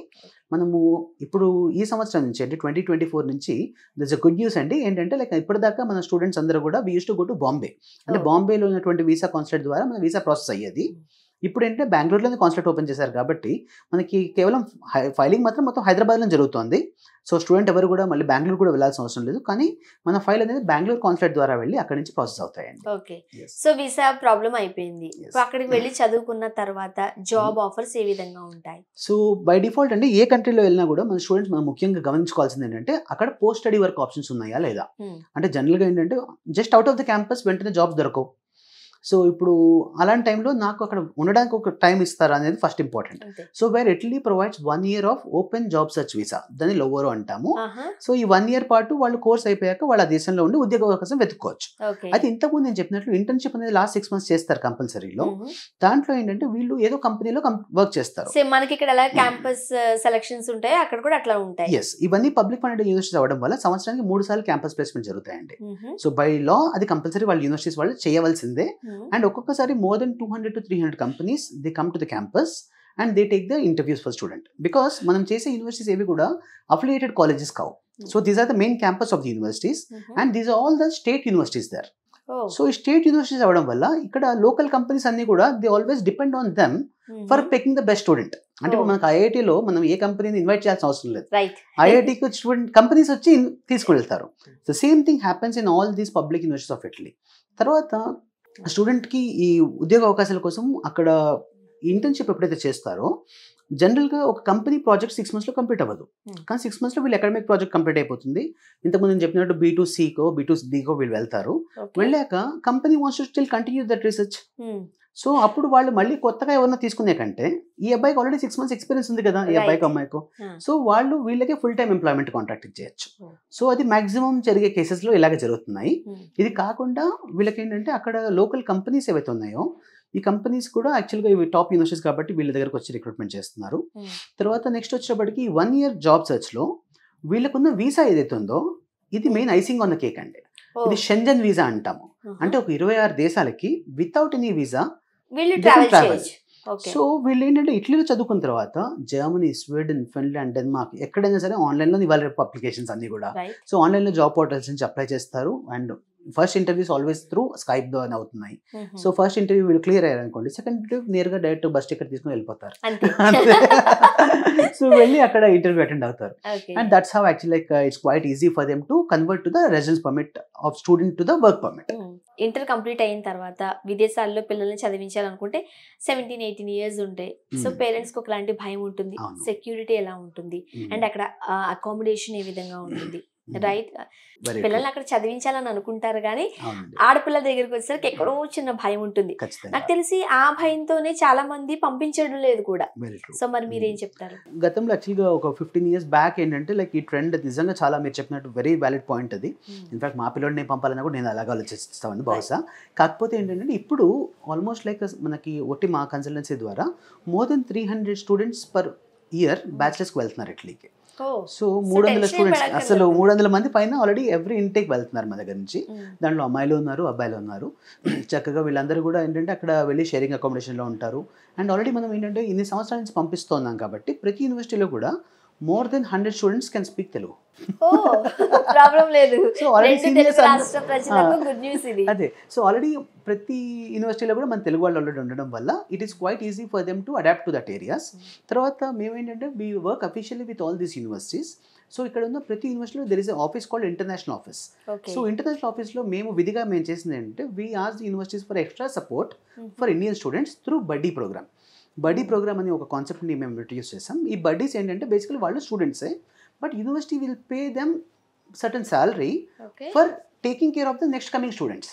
[SPEAKER 2] మనము ఇప్పుడు ఈ సంవత్సరం నుంచి అంటే 2024 నుంచి దిస్ అ గుడ్ న్యూస్ అండి. ఏంటంటే లైక్ ఇప్పటిదాకా మన స్టూడెంట్స్ అందరూ కూడా we use to go to Bombay. అంటే బాంబేలో ఉన్నటువంటి వీసా కాన్సులేట్ ద్వారా మన వీసా ప్రాసెస్ అయ్యేది. ఇప్పుడు ఏంటంటే బెంగళూరులోనే కాన్సులేట్ ఓపెన్ చేశారు కాబట్టి మనకి కేవలం ఫైలింగ్ మాత్రం మొత్తం హైదరాబాద్లో జరుగుతుంది. సో స్టూడెంట్ ఎవరు కూడా మళ్ళీ బెంగళూరు కూడా వెళ్ళాల్సిన అవసరం లేదు, కానీ మన ఫైల్ అనేది బెంగళూరు కాన్సులేట్ ద్వారా వెళ్ళి అక్కడి నుంచి ప్రాసెస్ అవుతాయండి.
[SPEAKER 1] ఓకే, సో వీసా ప్రాబ్లం అయిపోయింది, అక్కడికి వెళ్ళి చదువుకున్న తర్వాత జాబ్ ఆఫర్స్ ఏ విధంగా ఉంటాయి?
[SPEAKER 2] సో బై డిఫాల్ట్ అంటే ఏ కంట్రీలో వెళ్ళినా కూడా మన స్టూడెంట్స్ మనం ముఖ్యంగా గమనించుకోవాల్సింది ఏంటంటే అక్కడ పోస్ట్ స్టడీ వర్క్ ఆప్షన్స్ ఉన్నాయా లేదా. అంటే జనరల్గా ఏంటంటే just out of the campus వెంటనే జాబ్స్ దొరకవు. సో ఇప్పుడు అలాంటి టైంలో నాకు అక్కడ ఉండడానికి ఒక టైం ఇస్తారా అనేది first important. So where Italy provides 1 year of open job search visa, దాన్ని లోవరో అంటాము. సో ఈ 1 year పాటు వాళ్ళు కోర్స్ అయిపోయాక వాళ్ళ దేశంలో ఉండి ఉద్యోగ అవకాశం వెతుక్కోవచ్చు. అయితే ఇంతకుముందు నేను చెప్పినట్లు ఇంటర్న్షిప్ అనేది లాస్ట్ 6 months చేస్తారు కంపల్సరీలో. దాంట్లో ఏంటంటే వీళ్ళు ఏదో కంపెనీలో వర్క్ చేస్తారు.
[SPEAKER 1] మనకి ఇక్కడ ఎలా క్యాంపస్ సెలక్షన్స్ ఉంటాయి, అక్కడ కూడా అట్లా ఉంటాయి.
[SPEAKER 2] ఎస్, ఇవన్నీ పబ్లిక్ ఫండెడ్ యూనివర్సిటీస్ అవ్వడం వల్ల సంవత్సరానికి 3 సార్లు క్యాంపస్ ప్లేస్మెంట్ జరుగుతాయండి. సో బై లా అది కంపల్సరీ వాళ్ళ యూనివర్సిటీస్ వాళ్ళు చేయవలసిందే. అండ్ ఒక్కొక్కసారి more than 200 to 300 companies they come to the campus and they take the interviews for student, because మనం చేసే యూనివర్సిటీస్ ఏవి కూడా అఫిలియేటెడ్ కాలేజెస్ కావు. So these are the main campus of the universities and these are all the state universities there. So ఈ state universities అవ్వడం వల్ల ఇక్కడ local companies అన్ని కూడా they always depend on them for picking the best student. అంటే మనకు ఐఐటీలో మనం ఏ కంపెనీని ఇన్వైట్ చేయాల్సిన అవసరం లేదు, ఐఐటీకి స్టూడెంట్ కంపెనీస్ వచ్చి తీసుకువెళ్తారు. The same thing happens in all these public universities of Italy. తర్వాత స్టూడెంట్కి ఈ ఉద్యోగ అవకాశాల కోసం అక్కడ ఇంటర్న్షిప్ ఎప్పుడైతే చేస్తారో జనరల్గా ఒక కంపెనీ ప్రాజెక్ట్ 6 monthsలో కంప్లీట్ అవ్వదు, కానీ 6 monthsలో వీళ్ళు అకాడమిక్ ప్రాజెక్ట్ కంప్లీట్ అయిపోతుంది. ఇంతకుముందు నేను చెప్పినట్టు B2Cకో B2Bకో వీళ్ళు వెళ్తారు. వెళ్ళాక company wants to still continue that research. So అప్పుడు వాళ్ళు మళ్ళీ కొత్తగా ఎవరన్నా తీసుకునే కంటే ఈ అబ్బాయికి ఆల్రెడీ 6 months ఎక్స్పీరియన్స్ ఉంది కదా ఈ అబ్బాయికి అమ్మాయికి, సో వాళ్ళు వీళ్ళకి ఫుల్ టైం ఎంప్లాయ్మెంట్ కాంట్రాక్ట్ ఇచ్చేయచ్చు. సో అది మాక్సిమం జరిగే కేసెస్లో ఇలాగే జరుగుతున్నాయి. ఇది కాకుండా వీళ్ళకి ఏంటంటే అక్కడ లోకల్ కంపెనీస్ ఏవైతే ఉన్నాయో ఈ కంపెనీస్ కూడా యాక్చువల్గా ఇవి టాప్ యూనివర్సిటీస్ కాబట్టి వీళ్ళ దగ్గరకు వచ్చి రిక్రూట్మెంట్ చేస్తున్నారు. తర్వాత నెక్స్ట్ వచ్చేటప్పటికి 1 year జాబ్ సర్చ్లో వీళ్ళకున్న వీసా ఏదైతే ఉందో ఇది main icing on the cake అండి. ఇది షెంజన్ వీసా అంటాము. అంటే ఒక 26 దేశాలకి without any visa travel. So వీళ్ళు ఏంటంటే ఇటలీలో చదువుకున్న తర్వాత జర్మనీ, స్వీడన్, ఫిన్లాండ్, డెన్మార్క్ ఎక్కడైనా సరే ఆన్లైన్లో ఇవాళ రేపు అప్లికేషన్స్ అన్ని కూడా. సో ఆన్లైన్లో జాబ్ పోర్టల్స్ నుంచి అప్లై చేస్తారు and first interviews always through Skype ద్వారా అవుతున్నాయి. సో ఫస్ట్ ఇంటర్వ్యూ వీళ్ళు క్లియర్ అయ్యారు అనుకోండి, సెకండ్ ఇంటర్వ్యూ నేరుగా డైరెక్ట్ బస్ టికెట్ తీసుకుని వెళ్ళిపోతారు. సో వెళ్ళి అక్కడ ఇంటర్వ్యూ అటెండ్ అవుతారు. And that's how actually like it's quite easy for them to convert to the residence permit of student to the work permit.
[SPEAKER 1] Inter complete అయిన తర్వాత విదేశాల్లో పిల్లల్ని చదివించాలనుకుంటే 17-18 years ఉంటాయి. సో పేరెంట్స్కి ఒకలాంటి భయం ఉంటుంది, సెక్యూరిటీ ఎలా ఉంటుంది అండ్ అక్కడ అకామిడేషన్ ఏ విధంగా ఉంటుంది, రైట్? పిల్లల్ని అక్కడ చదివించాలని అనుకుంటారు కానీ ఆడపిల్లల దగ్గరికి వచ్చేసరికి ఎక్కడో చిన్న భయం ఉంటుంది. నాకు తెలిసి ఆ భయంతోనే చాలా మంది పంపించడం లేదు కూడా. సో మరి మీరేం చెప్తారు?
[SPEAKER 2] గతంలో యాక్చువల్గా ఒక 15 years బ్యాక్ ఏంటంటే లైక్ ఈ ట్రెండ్ నిజంగా చాలా మీరు చెప్పినట్టు వెరీ వ్యాలిడ్ పాయింట్ అది. ఇన్ఫాక్ట్ మా పిల్లడిని పంపాలన్నా కూడా నేను అలాగే ఆలోచిస్తామని బహుశా. కాకపోతే ఏంటంటే ఇప్పుడు ఆల్మోస్ట్ లైక్ మనకి ఒట్టి మా కన్సల్టెన్సీ ద్వారా more than 300 students per year బ్యాచిలర్స్కి వెళ్తున్నారు ఇటలీకి. సో 300 స్టూడెంట్స్, అసలు 300 మంది పైన ఆల్రెడీ ఎవ్రీ ఇంటేక్ వెళ్తున్నారు మా దగ్గర నుంచి. దాంట్లో అమ్మాయిలు ఉన్నారు, అబ్బాయిలు ఉన్నారు. చక్కగా వీళ్ళందరూ కూడా ఏంటంటే అక్కడ వెళ్ళి షేరింగ్ అకామిడేషన్లో ఉంటారు. అండ్ ఆల్రెడీ మనం ఏంటంటే ఇన్ని సంవత్సరాల నుంచి పంపిస్తున్నాం కాబట్టి ప్రతి యూనివర్సిటీలో కూడా more than 100 students can speak Telugu.
[SPEAKER 1] Problem లేదు.
[SPEAKER 2] సో ఆల్రెడీ
[SPEAKER 1] అదే,
[SPEAKER 2] సో ఆల్రెడీ ప్రతి యూనివర్సిటీలో కూడా మన తెలుగు వాళ్ళు ఆల్రెడీ ఉండడం వల్ల it is quite easy for them to adapt to that areas. తర్వాత మేమేంటంటే we work officially with all these universities. So ఇక్కడ ఉన్న ప్రతి యూనివర్సిటీలో there is office called international office. So international ఆఫీస్లో మేము చేసింది ఏంటంటే we ask the universities for extra support for Indian students through buddy programme. బడ్డీ ప్రోగ్రామ్ అని ఒక కాన్సెప్ట్ని మేము ఇంట్రడ్యూస్ చేసాం. ఈ బడ్డీస్ ఏంటంటే బేసికలీ వాళ్ళు స్టూడెంట్సే, but university will pay them certain salary for taking care of the next coming students.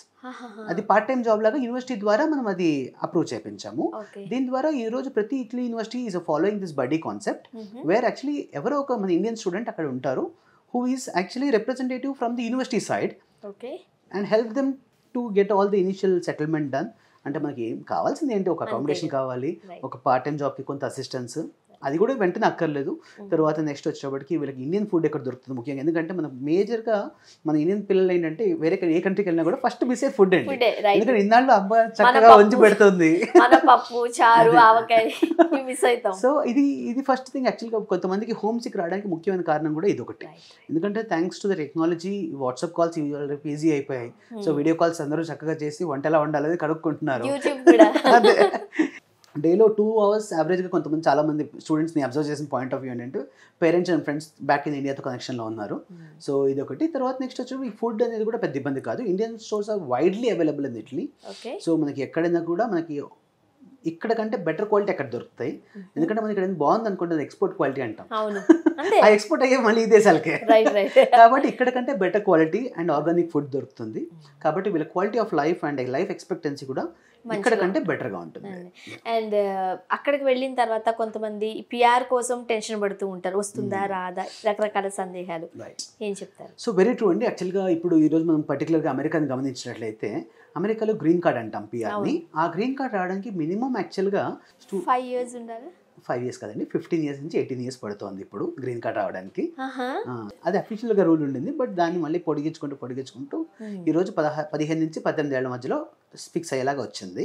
[SPEAKER 2] అది పార్ట్ టైం జాబ్ లాగా యూనివర్సిటీ ద్వారా మనం అది అప్రూవ్ చేయించాము. దీని ద్వారా ఈ రోజు ప్రతి Italy university is following this బడ్డీ కాన్సెప్ట్, వేర్ యాక్చువల్లీ ఎవరో ఒక మన ఇండియన్ స్టూడెంట్ అక్కడ ఉంటారు who is actually representative from the university side and help them to get all the initial settlement done. అంటే మనకి ఏం కావాల్సింది ఏంటి, ఒక అకామిడేషన్ కావాలి, ఒక పార్ట్ టైం జాబ్కి కొంత అసిస్టెన్స్, అది కూడా వెంటనే అక్కర్లేదు. తర్వాత నెక్స్ట్ వచ్చేటప్పటికి వీళ్ళకి ఇండియన్ ఫుడ్ ఎక్కడ దొరుకుతుంది ముఖ్యంగా, ఎందుకంటే మనం మేజర్గా మన ఇండియన్ పిల్లలు ఏంటంటే వేరే ఏ కంట్రీకి వెళ్ళినా కూడా ఫస్ట్ మిస్ అయ్యే ఫుడ్ అండి. ఎందుకంటే ఇన్నాళ్ళు అమ్మ చక్కగా వంచి పెడుతుంది, సో ఇది ఫస్ట్ థింగ్. యాక్చువల్గా కొంతమందికి హోమ్ సిక్ రావడానికి ముఖ్యమైన కారణం కూడా ఇది ఒకటి. ఎందుకంటే thanks to the technology WhatsApp calls easy అయిపోయాయి. సో వీడియో కాల్స్ అందరూ చక్కగా చేసి వంట ఎలా వండాలని కనుక్కుంటున్నారు. డేలో 2 అవర్స్ యావరేజ్గా కొంతమంది చాలామంది స్టూడెంట్స్ని అబ్జర్వ్ చేసిన పాయింట్ ఆఫ్ వ్యూ ఏంటంటే parents and friends back in ఇండియాతో కనెక్షన్లో ఉన్నారు. సో ఇది ఒకటి. తర్వాత నెక్స్ట్ వచ్చి ఈ ఫుడ్ అనేది కూడా పెద్ద ఇబ్బంది కాదు. Indian stores are widely available in Italy. So మనకి ఎక్కడైనా కూడా మనకి ఇక్కడ కంటే బెటర్ క్వాలిటీ అక్కడ దొరుకుతాయి. ఎందుకంటే మనకి ఇక్కడ బాగుంది అనుకుంటుంది ఎక్స్పోర్ట్ క్వాలిటీ అంటాం. ఆ ఎక్స్పోర్ట్ అయ్యే మళ్ళీ ఈ దేశాలకే. కాబట్టి ఇక్కడ కంటే better quality and organic food దొరుకుతుంది. కాబట్టి వీళ్ళ quality of life and life expectancy కూడా ఇక్కడ కంటే బెటర్గా ఉంటుంది.
[SPEAKER 1] అండ్ అక్కడికి వెళ్ళిన తర్వాత కొంతమంది పిఆర్ కోసం టెన్షన్ పడుతూ ఉంటారు, వస్తుందా రాదా, రకరకాల సందేహాలు. ఏం చెప్తారు?
[SPEAKER 2] సో వెరీ ట్రూ అండి. యాక్చువల్గా ఇప్పుడు ఈరోజు మనం పర్టికులర్గా అమెరికాని గమనించినట్లయితే అమెరికాలో గ్రీన్ కార్డ్ అంటాం పిఆర్ని. ఆ గ్రీన్ కార్డ్ రావడానికి మినిమం యాక్చువల్గా
[SPEAKER 1] 5 years ఉండాలి.
[SPEAKER 2] 5 years కదండి, 15 years నుంచి 18 years పడుతుంది ఇప్పుడు గ్రీన్ కార్డ్ రావడానికి. అది అఫీషియల్గా రూల్ ఉండింది. బట్ దాన్ని మళ్ళీ పొడిగించుకుంటూ ఈరోజు 15 నుంచి 18 ఏళ్ల మధ్యలో ఫిక్స్ అయ్యేలాగా వచ్చింది.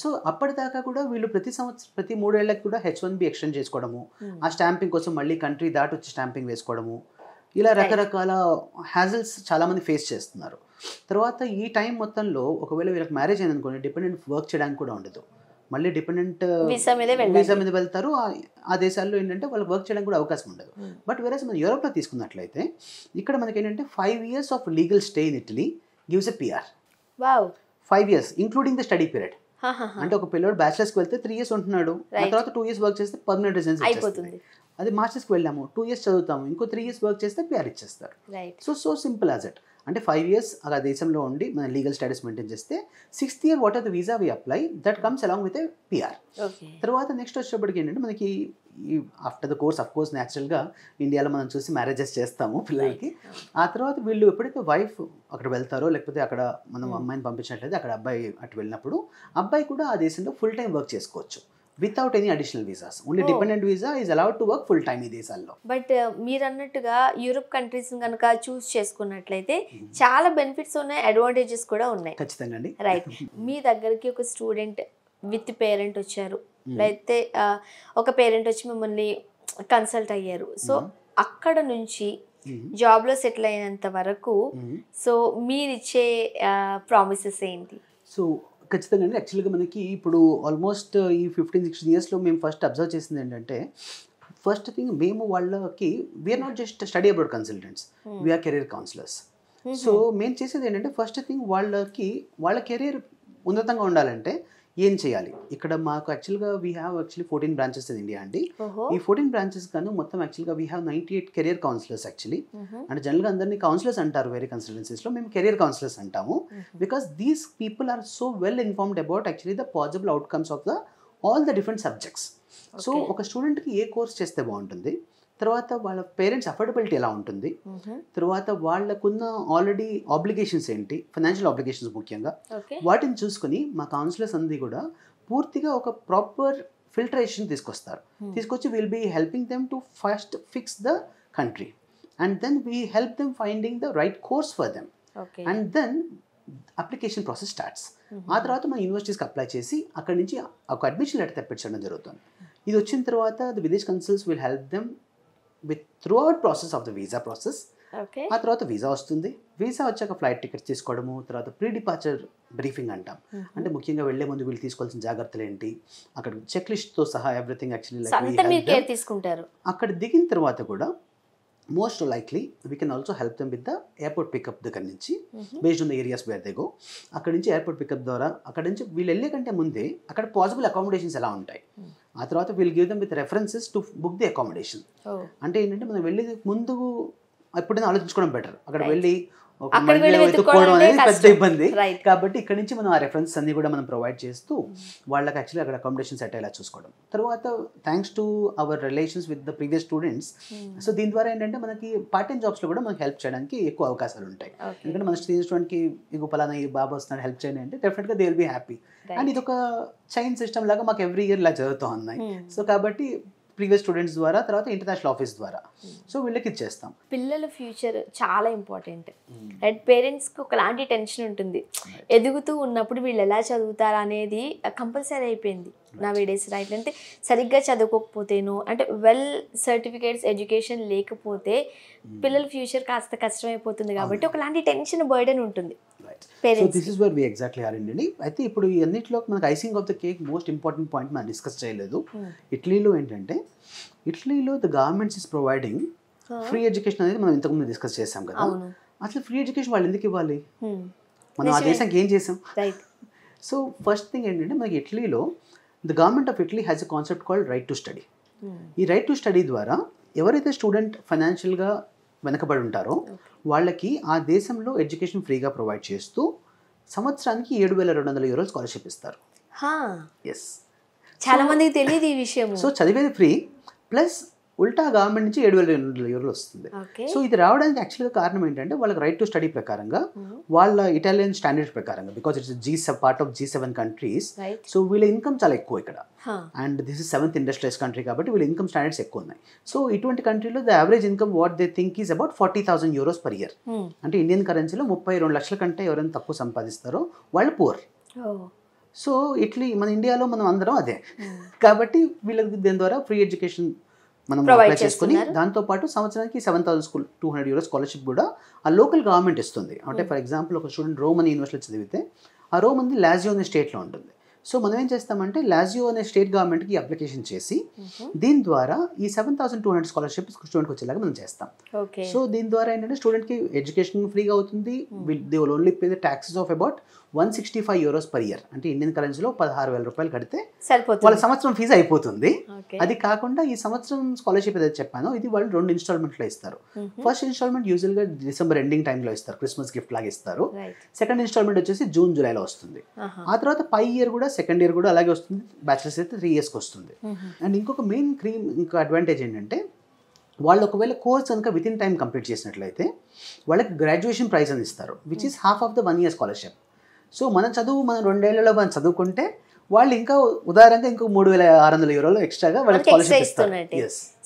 [SPEAKER 2] సో అప్పటిదాకా కూడా వీళ్ళు ప్రతి 3 ఏళ్ళకి కూడా H1B ఎక్స్టెండ్ చేసుకోవడము, ఆ స్టాంపింగ్ కోసం మళ్ళీ కంట్రీ దాటి వచ్చి స్టాంపింగ్ వేసుకోవడము, ఇలా రకరకాల హ్యాజల్స్ చాలామంది ఫేస్ చేస్తున్నారు. తర్వాత ఈ టైం మొత్తంలో ఒకవేళ వీళ్ళకి మ్యారేజ్ అయింది అనుకోండి, డిపెండెంట్ వర్క్ చేయడానికి కూడా ఉండదు. మళ్ళీ డిపెండెంట్ వీసా మీద వెళ్తారు. ఆ దేశాల్లో ఏంటంటే వాళ్ళకి వర్క్ చేయడానికి కూడా అవకాశం ఉండదు. బట్ వేరే మనం యూరోప్లో తీసుకున్నట్లయితే ఇక్కడ మనకి ఏంటంటే 5 years of legal stay in Italy gives a PR. 5 years including the study period. అంటే ఒక పిల్లడు బ్యాచిలర్స్కి వెళ్తే 3 years ఉంటున్నాడు, ఆ తర్వాత 2 years వర్క్ చేస్తే పర్మనెంట్ రెసిడెన్స్ అయిపోతుంది. అది మాస్టర్స్కి వెళ్ళాము, 2 years చదువుతాము, ఇంకో 3 years వర్క్ చేస్తే పిఆర్ ఇచ్చేస్తారు. So simple as it. అంటే 5 years ఆ దేశంలో ఉండి మన లీగల్ స్టేటస్ మెయింటైన్ చేస్తే 6th year what are the visa we apply that comes along with a PR. తర్వాత నెక్స్ట్ వచ్చేటప్పటికి ఏంటంటే మనకి after the course of course న్యాచురల్గా ఇండియాలో మనం చూసి మ్యారేజెస్ చేస్తాము పిల్లలకి. ఆ తర్వాత వీళ్ళు ఎప్పుడైతే వైఫ్ అక్కడ వెళ్తారో లేకపోతే అక్కడ మనం అమ్మాయిని పంపించినట్లయితే అక్కడ అబ్బాయి అటు వెళ్ళినప్పుడు అబ్బాయి కూడా ఆ దేశంలో ఫుల్ టైం వర్క్ చేసుకోవచ్చు without any additional visas. Only dependent visa is allowed to work full time ఈ దేశాల్లో.
[SPEAKER 1] బట్ మీరు అన్నట్టుగా యూరోప్ కంట్రీస్ కనుక చూస్ చేసుకున్నట్లయితే చాలా బెనిఫిట్స్ ఉన్నాయి, అడ్వాంటేజెస్ కూడా ఉన్నాయి.
[SPEAKER 2] ఖచ్చితంగా అండి.
[SPEAKER 1] రైట్. మీ దగ్గరికి ఒక స్టూడెంట్ విత్ పేరెంట్ వచ్చారు, లేకపోతే ఒక పేరెంట్ వచ్చి మిమ్మల్ని కన్సల్ట్ అయ్యారు. సో అక్కడ నుంచి జాబ్లో సెటిల్ అయినంత వరకు సో మీరిచ్చే ప్రామిసెస్ ఏంటి?
[SPEAKER 2] సో ఖచ్చితంగా అండి. యాక్చువల్గా మనకి ఇప్పుడు ఆల్మోస్ట్ ఈ 15-16 yearsలో మేము ఫస్ట్ అబ్జర్వ్ చేసింది ఏంటంటే, ఫస్ట్ థింగ్ మేము వాళ్ళకి we're not just study abroad consultants, we're career counsellors. So మేము చేసేది ఏంటంటే ఫస్ట్ థింగ్ వాళ్ళ కెరీర్ ఉన్నతంగా ఉండాలంటే ఏం చేయాలి. ఇక్కడ మాకు యాక్చువల్గా we have 14 branches in India అండి. ఈ 14 branches గాను మొత్తం యాక్చువల్గా we have 98 career counsellors actually. అంటే జనరల్గా అందరినీ కౌన్సిలర్స్ అంటారు వేరే కన్సల్టెన్సీస్లో, మేము కెరియర్ కౌన్సిలర్స్ అంటాము. Because these people are so well informed about actually the possible outcomes of all the different subjects. So ఒక స్టూడెంట్కి ఏ కోర్స్ చేస్తే బాగుంటుంది, తర్వాత వాళ్ళ పేరెంట్స్ అఫోర్డబిలిటీ ఎలా ఉంటుంది, తర్వాత వాళ్ళకున్న ఆల్రెడీ ఆబ్లిగేషన్స్ ఏంటి, ఫైనాన్షియల్ ఆబ్లిగేషన్స్ ముఖ్యంగా, వాటిని చూసుకుని మా కౌన్సిలర్స్ అంది కూడా పూర్తిగా ఒక ప్రాపర్ ఫిల్టరేషన్ తీసుకొచ్చి will be helping them to first fix the country and then we help them finding the right course for them and then application process starts. ఆ తర్వాత మన యూనివర్సిటీస్కి అప్లై చేసి అక్కడి నుంచి ఒక అడ్మిషన్ లెటర్ తెప్పించడం జరుగుతుంది. ఇది వచ్చిన తర్వాత the Videsh consuls will help them with throughout process of the visa process. ఆ తర్వాత వీసా వస్తుంది. వీసా వచ్చాక ఫ్లైట్ టికెట్స్ తీసుకోవడము, తర్వాత ప్రీ డిపార్చర్ బ్రీఫింగ్ అంటాం. అంటే ముఖ్యంగా వెళ్లే ముందు వీళ్ళు తీసుకోవాల్సిన జాగ్రత్తలు ఏంటి, అక్కడ చెక్ లిస్ట్తో సహా ఎవ్రీథింగ్ యాక్చువల్లీ తీసుకుంటారు. అక్కడ దిగిన తర్వాత కూడా most likely we can also help them with the airport pickup దగ్గర నుంచి based on the areas where they go. అక్కడ నుంచి ఎయిర్పోర్ట్ పికప్ ద్వారా అక్కడ నుంచి వీళ్ళు వెళ్ళే కంటే ముందే అక్కడ పాసిబుల్ అకామిడేషన్స్ ఎలా ఉంటాయి, ఆ తర్వాత we'll give them with references to book the accommodation. అంటే ఏంటంటే మనం వెళ్ళి ముందు ఎప్పుడైనా ఆలోచించుకోవడం బెటర్. అక్కడ వెళ్ళి వెతుక్కోవడం అనేది పెద్ద ఇబ్బంది. కాబట్టి ఇక్కడ నుంచి మనం ఆ రెఫరెన్సెస్ అన్ని కూడా మనం ప్రొవైడ్ చేస్తూ వాళ్ళకి యాక్చువల్లీ అక్కడ అకామిడేషన్ సెట్ అయ్యేలా చూసుకోవడం. తర్వాత thanks to our relations with the previous students, so దీని ద్వారా ఏంటంటే మనకి పార్ట్ టైం జాబ్స్లో కూడా మనకి హెల్ప్ చేయడానికి ఎక్కువ అవకాశాలు ఉంటాయి. ఎందుకంటే మన స్టూడెంట్కి ఇక పలానా ఈ బాబు వస్తున్నాడు హెల్ప్ చేయండి అంటే డెఫినెట్గా they will be happy. And ఇది ఒక చైన్ సిస్టమ్ లాగా మాకు ఎవ్రీ ఇయర్ ఇలా జరుగుతూ ఉన్నాయి. సో కాబట్టి ప్రీవియస్ స్టూడెంట్స్ ద్వారా, తర్వాత ఇంటర్నేషనల్ ఆఫీస్ ద్వారా సో వీళ్ళకి ఇచ్చేస్తాం.
[SPEAKER 1] పిల్లల ఫ్యూచర్ చాలా ఇంపార్టెంట్. రైట్. పేరెంట్స్కి ఒకలాంటి టెన్షన్ ఉంటుంది, ఎదుగుతూ ఉన్నప్పుడు వీళ్ళు ఎలా చదువుతారా అనేది కంపల్సరీ అయిపోయింది నా వీడేస్. రైట్. అంటే సరిగ్గా చదువుకోకపోతేను, అంటే వెల్ సర్టిఫికేట్స్ ఎడ్యుకేషన్ లేకపోతే పిల్లల ఫ్యూచర్ కాస్త కష్టమైపోతుంది. కాబట్టి ఒకలాంటి టెన్షన్ బర్డెన్ ఉంటుంది.
[SPEAKER 2] Right. So
[SPEAKER 1] Parents
[SPEAKER 2] this is where we exactly are అండి. అయితే ఇప్పుడు ఈ అన్నింటిలో మనకు icing of the cake most important point మనం డిస్కస్ చేయలేదు. ఇటలీలో ఏంటంటే ఇటలీలో the governments is providing free education అనేది మనం ఇంతకుముందు డిస్కస్ చేసాం కదా.
[SPEAKER 1] అవును.
[SPEAKER 2] అసలు ఫ్రీ ఎడ్యుకేషన్ వాళ్ళు ఎందుకు ఇవ్వాలి? మనం ఆ
[SPEAKER 1] నిజమే.
[SPEAKER 2] దేశానికి ఏం చేసాం?
[SPEAKER 1] రైట్.
[SPEAKER 2] సో ఫస్ట్ థింగ్ ఏంటంటే మనకి ఇటలీలో the government of Italy has a concept called right to study. ఈ రైట్ టు స్టడీ ద్వారా ఎవరైతే స్టూడెంట్ ఫైనాన్షియల్గా వెనకబడి ఉంటారో వాళ్ళకి ఆ దేశంలో ఎడ్యుకేషన్ ఫ్రీగా ప్రొవైడ్ చేస్తూ సంవత్సరానికి 7,200 యూరోలు స్కాలర్షిప్ ఇస్తారు. ఎస్,
[SPEAKER 1] చాలా మందికి తెలియదు ఈ విషయం.
[SPEAKER 2] సో చదివేది ఫ్రీ ప్లస్ ఉల్టా గవర్నమెంట్ నుంచి 7,200 యూరోలు వస్తుంది.
[SPEAKER 1] ఓకే.
[SPEAKER 2] సో ఇది రావడానికి యాక్చువల్గా కారణం ఏంటంటే వాళ్ళకి రైట్ టు స్టడీ ప్రకారంగా వాళ్ళ ఇటాలియన్ స్టాండర్డ్స్ ప్రకారంగా because it's part of G7 countries.
[SPEAKER 1] Right.
[SPEAKER 2] So వీళ్ళ ఇన్కమ్ చాలా ఎక్కువ ఇక్కడ. And this is 7th industrial country కాబట్టి వీళ్ళ ఇన్కమ్ స్టాండర్డ్స్ ఎక్కువ ఉన్నాయి. సో ఇటువంటి కంట్రీలో the average income what they think is about 40,000 euros per year. అంటే ఇండియన్ కరెన్సీలో 32 లక్షల కంటే ఎవరైనా తక్కువ సంపాదిస్తారో వాళ్ళు పూర్. సో ఇట్లీ మన ఇండియాలో మనం అందరం అదే కాబట్టి వీళ్ళకి దీని ద్వారా ఫ్రీ ఎడ్యుకేషన్ మనం అప్లై చేసుకుని దాంతోపాటు సంవత్సరానికి 7,200 యూరోస్ స్కాలర్షిప్ కూడా ఆ లోకల్ గవర్నమెంట్ ఇస్తుంది. అంటే ఫర్ ఎగ్జాంపుల్ ఒక స్టూడెంట్ రోమ్ అనే యూనివర్సిటీలో చదివితే ఆ రోమ్ అనేది లాజియో అనే స్టేట్లో ఉంటుంది. సో మనం ఏం చేస్తామంటే లాజియో అనే స్టేట్ గవర్నమెంట్కి అప్లికేషన్ చేసి దీని ద్వారా ఈ 7,200 స్కాలర్షిప్ స్టూడెంట్కి వచ్చేలాగా మనం చేస్తాం. సో దీని ద్వారా ఏంటంటే స్టూడెంట్కి ఎడ్యుకేషన్ ఫ్రీగా అవుతుంది. They will only pay the taxes of about 165 euros per year. అంటే ఇండియన్ కరెన్సీలో 16,000 రూపాయలు కడితే వాళ్ళ సంవత్సరం ఫీజు అయిపోతుంది. అది కాకుండా ఈ సంవత్సరం స్కాలర్షిప్ ఏదైతే చెప్పానో ఇది వాళ్ళు 2 ఇన్స్టాల్మెంట్లో ఇస్తారు. ఫస్ట్ ఇన్స్టాల్మెంట్ యూజువల్గా డిసెంబర్ ఎండింగ్ టైంలో ఇస్తారు, క్రిస్మస్ గిఫ్ట్ లాగా ఇస్తారు. సెకండ్ ఇన్స్టాల్మెంట్ వచ్చేసి జూన్ జూలైలో వస్తుంది. ఆ తర్వాత పై ఇయర్ కూడా సెకండ్ ఇయర్ కూడా అలాగే వస్తుంది. బ్యాచిలర్స్ అయితే 3 ఇయర్స్కి వస్తుంది. అండ్ ఇంకొక మెయిన్ ఇంకో అడ్వాంటేజ్ ఏంటంటే వాళ్ళు ఒకవేళ కోర్స్ కనుక విత్ ఇన్ టైం కంప్లీట్ చేసినట్లయితే వాళ్ళకి గ్రాడ్యుయేషన్ ప్రైజ్ అని ఇస్తారు which is half of the 1 year scholarship. So మనం 2 ఏళ్లలో మనం చదువుకుంటే వాళ్ళు ఇంకా ఉదాహరణగా ఇంకో 3,600 యూరోలు ఎక్స్ట్రాగా వాళ్ళకి స్కాలర్షిప్ ఇస్తారు.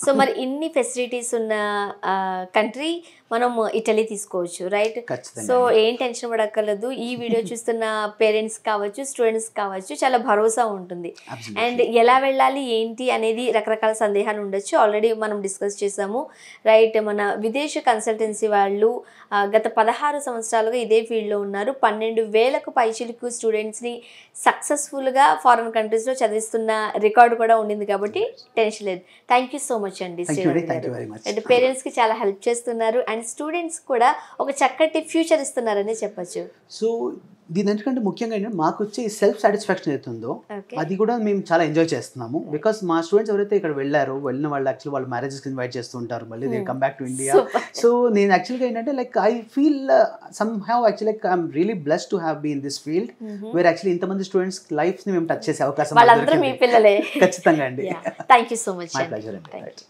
[SPEAKER 1] సో మరి ఇన్ని ఫెసిలిటీస్ ఉన్న కంట్రీ మనం ఇటలీ తీసుకోవచ్చు, రైట్? సో ఏం టెన్షన్ పడక్కర్లేదు. ఈ వీడియో చూస్తున్న పేరెంట్స్ కావచ్చు, స్టూడెంట్స్ కావచ్చు, చాలా భరోసా ఉంటుంది. అండ్ ఎలా వెళ్ళాలి ఏంటి అనేది రకరకాల సందేహాలు ఉండొచ్చు. ఆల్రెడీ మనం డిస్కస్ చేసాము, రైట్? మన విదేశీ కన్సల్టెన్సీ వాళ్ళు గత 16 సంవత్సరాలుగా ఇదే ఫీల్డ్లో ఉన్నారు. 12,000కు పైచిలకు స్టూడెంట్స్ని సక్సెస్ఫుల్గా ఫారెన్ కంట్రీస్లో చదివిస్తున్న రికార్డు కూడా ఉండింది కాబట్టి టెన్షన్ లేదు. థ్యాంక్ యూ సో మచ్ అండి. అండ్ పేరెంట్స్కి చాలా హెల్ప్ చేస్తున్నారు అండ్ స్టూడెంట్స్ కూడా ఒక చక్కటి ఫ్యూచర్ ఇస్తున్నారని చెప్పచ్చు.
[SPEAKER 2] సో దీని ఎందుకంటే ముఖ్యంగా ఏంటంటే మాకు వచ్చే సెల్ఫ్ సాటిస్ఫాక్షన్ అవుతుందో అది కూడా మేము చాలా ఎంజాయ్ చేస్తున్నాము. బికాస్ మా స్టూడెంట్స్ ఎవరైతే ఇక్కడ వెళ్ళిన వాళ్ళు యాక్చువల్లీ వాళ్ళు మ్యారేజెస్కి ఇన్వైట్ చేస్తూ ఉంటారు, మళ్ళీ they come back to India. So నేను యాక్చువల్గా ఏంటంటే like I feel some actually like I'm really blessed to have been this field where actually ఇంతమంది స్టూడెంట్స్ లైఫ్ని మేము టచ్ చేసే అవకాశం
[SPEAKER 1] వాళ్ళందరూ మీ పిల్లలే.
[SPEAKER 2] ఖచ్చితంగా అండి.
[SPEAKER 1] Thank you so much.
[SPEAKER 2] My pleasure అండి.